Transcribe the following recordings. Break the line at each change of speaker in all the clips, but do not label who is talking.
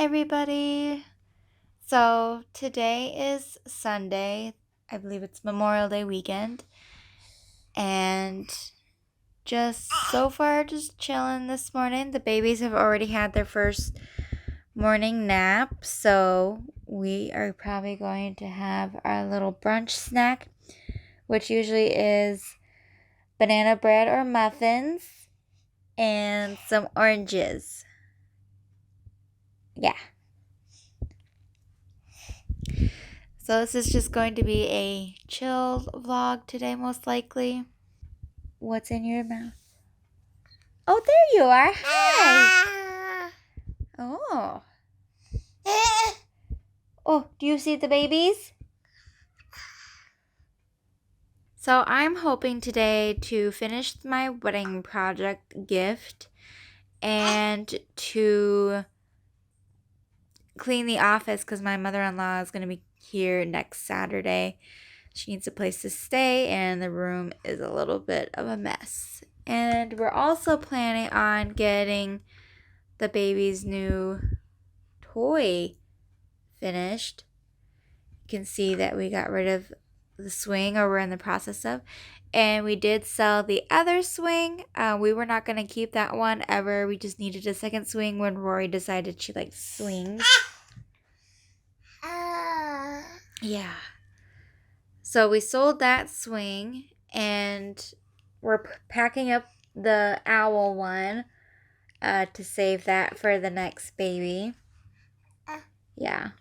everybody. So today is Sunday. I believe it's Memorial Day weekend. And just so far, just chilling this morning. The babies have already had their first morning nap. So we are probably going to have our little brunch snack, which usually is banana bread or muffins and some oranges. Yeah. So this is just going to be a chill vlog today, most likely. What's in your mouth? Oh, there you are. Hi. Oh. Oh, do you see the babies? So I'm hoping today to finish my wedding project gift and to clean the office because my mother-in-law is going to be here next Saturday. She needs a place to stay and the room is a little bit of a mess. And we're also planning on getting the baby's new toy finished. You can see that we got rid of the swing, or we're in the process of. And we did sell the other swing. We were not going to keep that one ever. We just needed a second swing when Rory decided she liked swings. Yeah. So we sold that swing and we're packing up the owl one to save that for the next baby. Yeah.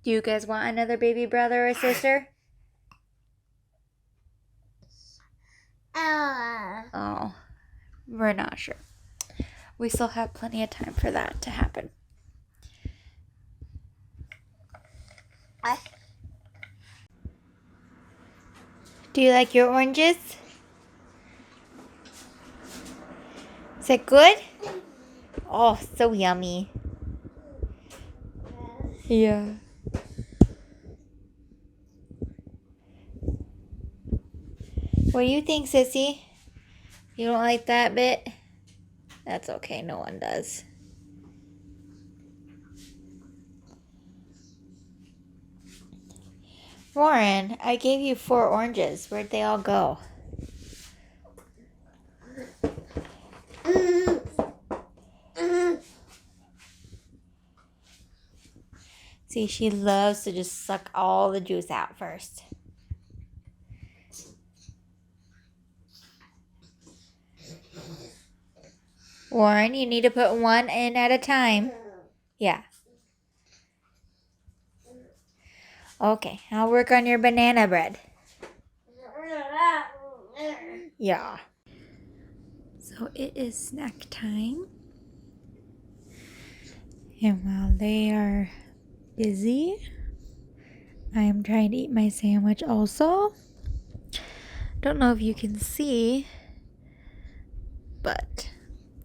Do you guys want another baby brother or sister? Oh, we're not sure. We still have plenty of time for that to happen. Do you like your oranges? Is it good? Oh, so yummy. Yeah. What do you think, Sissy? You don't like that bit? That's okay, no one does. Warren, I gave you 4 oranges. Where'd they all go? See, she loves to just suck all the juice out first. Warren, you need to put one in at a time. Yeah. Okay, I'll work on your banana bread. Yeah. So it is snack time. And while they are busy, I am trying to eat my sandwich also. Don't know if you can see, but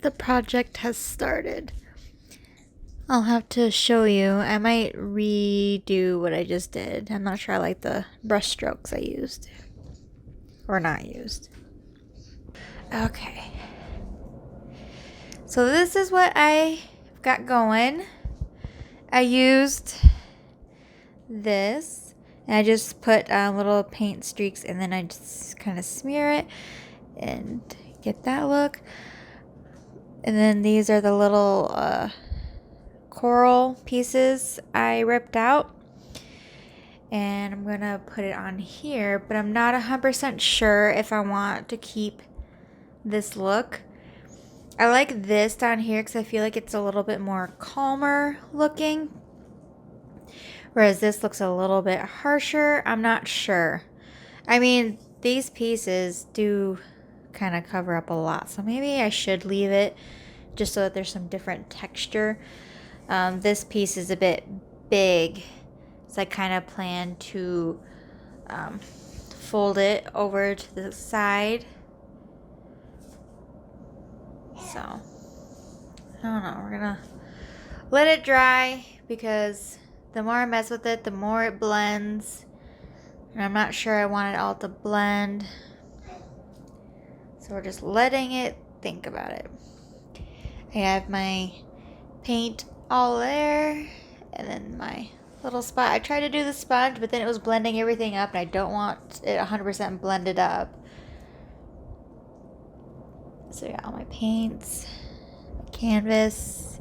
the project has started. I'll have to show you. I might redo what I just did. I'm not sure I like the brush strokes I used. Or not used. Okay. So this is what I got going. I used this. And I just put little paint streaks and then I just kind of smear it and get that look. And then these are the little coral pieces I ripped out. And I'm going to put it on here. But I'm not 100% sure if I want to keep this look. I like this down here because I feel like it's a little bit more calmer looking. Whereas this looks a little bit harsher. I'm not sure. I mean, these pieces do kind of cover up a lot. So maybe I should leave it just so that there's some different texture. This piece is a bit big. So I kind of plan to fold it over to the side. So, I don't know. We're going to let it dry because the more I mess with it, the more it blends. And I'm not sure I want it all to blend. So we're just letting it think about it. I have my paint all there, and then my little spot. I tried to do the sponge, but then it was blending everything up, and I don't want it 100% blended up. So I got all my paints, my canvas,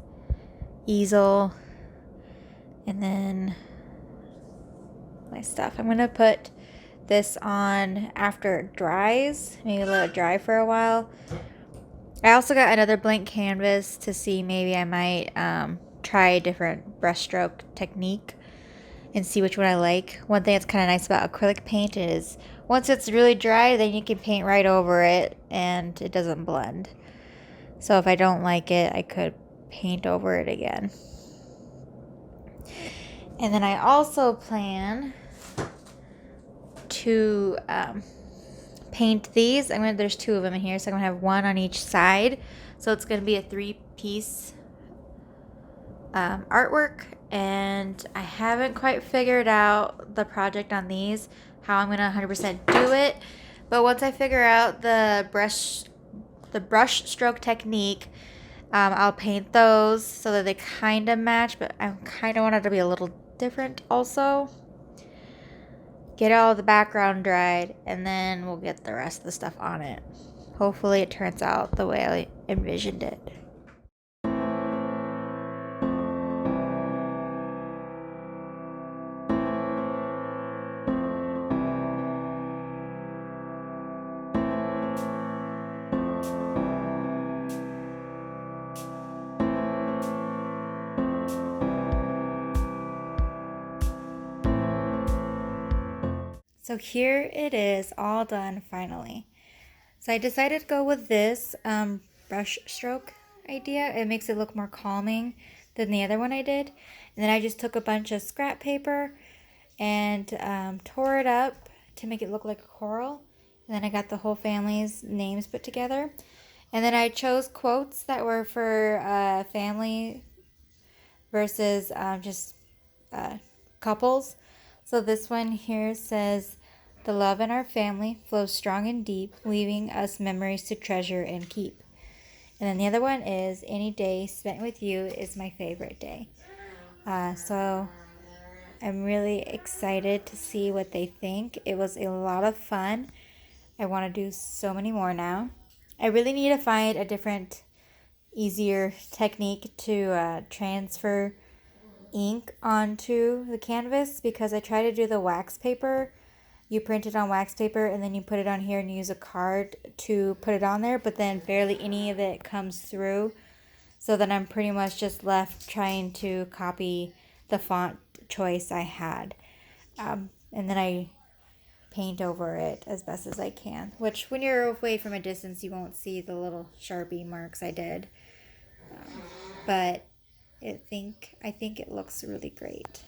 easel, and then my stuff. I'm gonna put this on after it dries, maybe let it dry for a while. I also got another blank canvas to see maybe I might try a different brushstroke technique and see which one I like. One thing that's kind of nice about acrylic paint is once it's really dry, then you can paint right over it and it doesn't blend. So if I don't like it, I could paint over it again. And then I also plan to paint these. There's two of them in here, so I'm gonna have one on each side. So it's gonna be a 3-piece artwork, and I haven't quite figured out the project on these, how I'm gonna 100% do it. But once I figure out the brush stroke technique, I'll paint those so that they kind of match, but I kind of want it to be a little different also. Get all the background dried, and then we'll get the rest of the stuff on it. Hopefully it turns out the way I envisioned it. So here it is, all done finally. So I decided to go with this brush stroke idea. It makes it look more calming than the other one I did. And then I just took a bunch of scrap paper and tore it up to make it look like a coral. And then I got the whole family's names put together. And then I chose quotes that were for family versus just couples. So this one here says, "The love in our family flows strong and deep, leaving us memories to treasure and keep." And then the other one is, "Any day spent with you is my favorite day." So I'm really excited to see what they think. It was a lot of fun. I want to do so many more now. I really need to find a different, easier technique to transfer ink onto the canvas, because I try to do the wax paper. You print it on wax paper and then you put it on here and use a card to put it on there, but then barely any of it comes through. So then I'm pretty much just left trying to copy the font choice I had. And then I paint over it as best as I can, which when you're away from a distance, you won't see the little Sharpie marks I did. But I think it looks really great.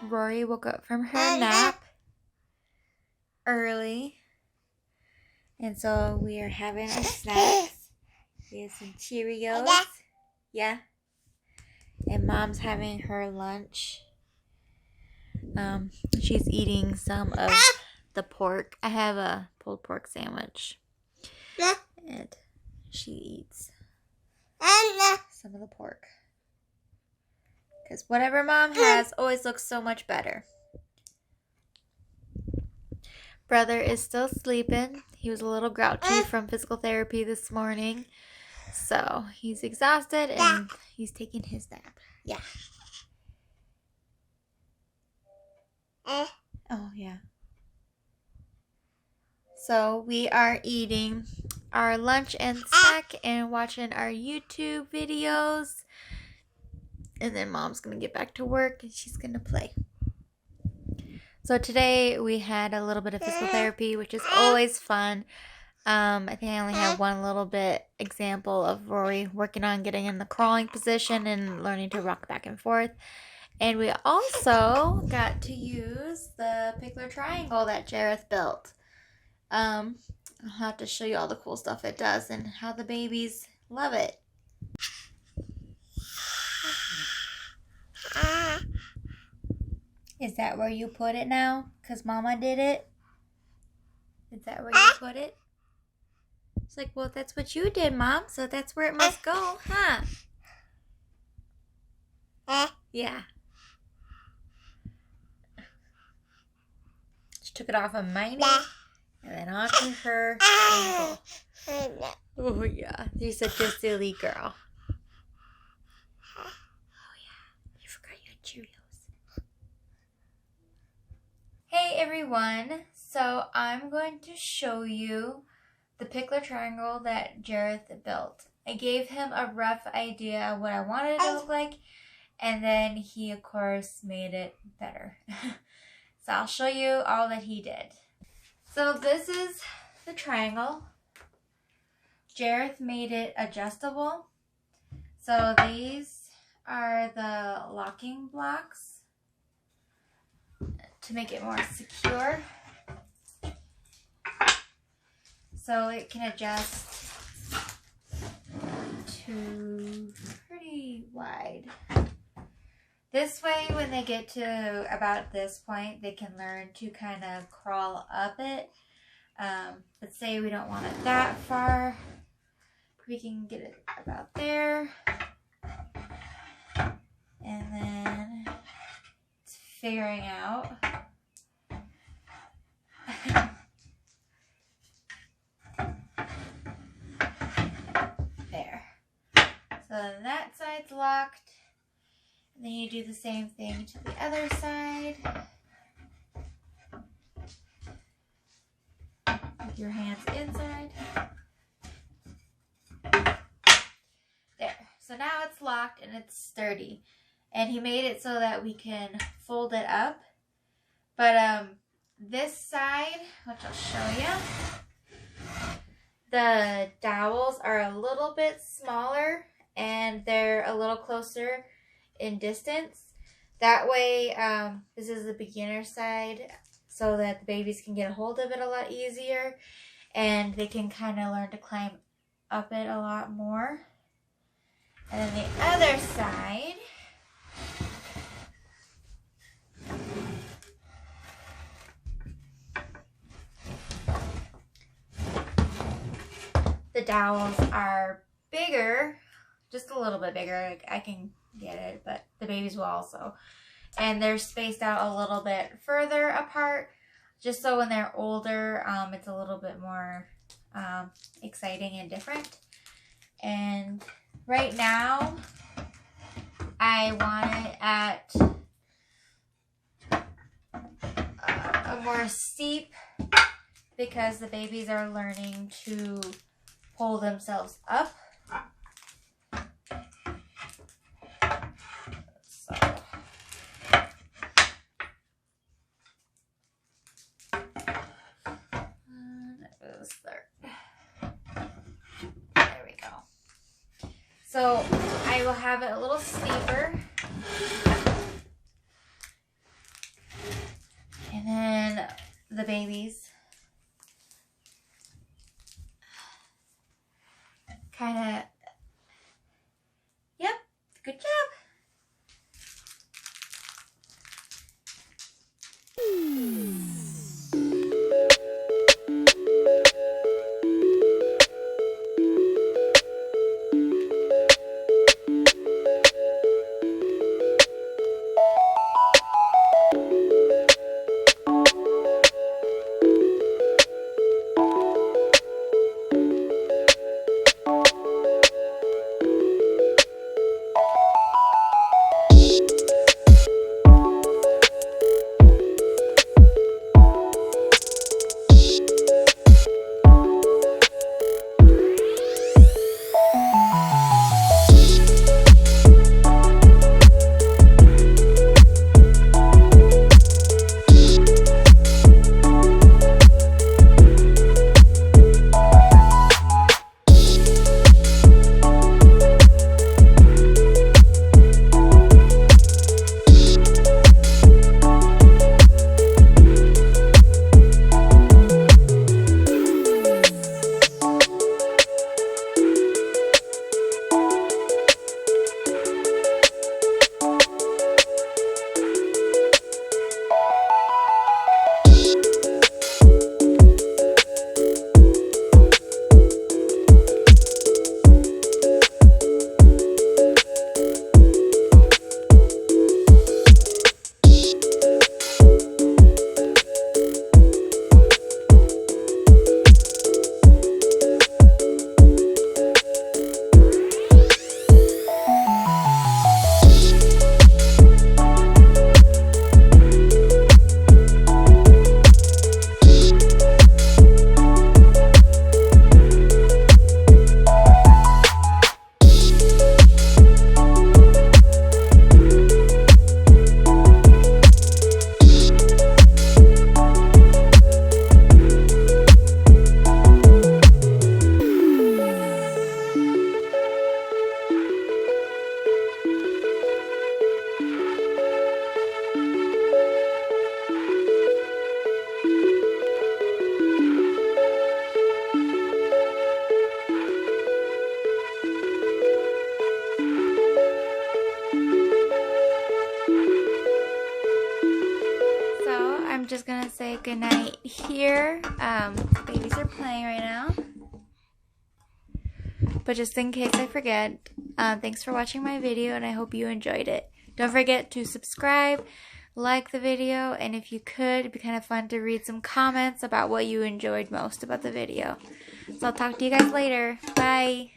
Rory woke up from her nap early, and so we are having our snacks. We have some Cheerios. Yeah. And Mom's having her lunch. She's eating some of the pork. I have a pulled pork sandwich. And she eats some of the pork. Because whatever Mom has always looks so much better. Brother is still sleeping. He was a little grouchy from physical therapy this morning. So he's exhausted and he's taking his nap. Yeah. Oh, yeah. So we are eating our lunch and snack and watching our YouTube videos. And then Mom's going to get back to work and she's going to play. So today we had a little bit of physical therapy, which is always fun. I think I only have one little bit example of Rory working on getting in the crawling position and learning to rock back and forth. And we also got to use the Pickle Triangle that Jareth built. I'll have to show you all the cool stuff it does and how the babies love it. Is that where you put it now? Because Mama did it? Is that where you put it? It's like, well, that's what you did, Mom, so that's where it must go, huh? Yeah. She took it off of my knee and then onto her ankle. Oh, yeah. You're such a silly girl. Oh, yeah. You forgot you had Cheerios. Hey, everyone. So I'm going to show you the Pickle Triangle that Jareth built. I gave him a rough idea of what I wanted it to look like, and then he, of course, made it better. So I'll show you all that he did. So this is the triangle. Jareth made it adjustable. So these are the locking blocks to make it more secure. So it can adjust to pretty wide. This way, when they get to about this point, they can learn to kind of crawl up it. Let's say we don't want it that far. We can get it about there. And then it's figuring out. There. So then that side's locked. And then you do the same thing to the other side. With your hands inside. There. So now it's locked and it's sturdy. And he made it so that we can fold it up. But this side, which I'll show you, the dowels are a little bit smaller and they're a little closer in distance. That way, this is the beginner side so that the babies can get a hold of it a lot easier and they can kind of learn to climb up it a lot more. And then the other side, the dowels are bigger, just a little bit bigger. I can get it, but the babies will also. And they're spaced out a little bit further apart, just so when they're older, it's a little bit more exciting and different. And right now, I want it at a more steep, because the babies are learning to pull themselves up. So that goes there. There we go. So I will have it a little steeper. And then the babies kind of, yep, good job. I'm just gonna say goodnight here. Babies are playing right now. But just in case I forget, thanks for watching my video, and I hope you enjoyed it. Don't forget to subscribe, like the video, and if you could, it'd be kind of fun to read some comments about what you enjoyed most about the video. So I'll talk to you guys later. Bye!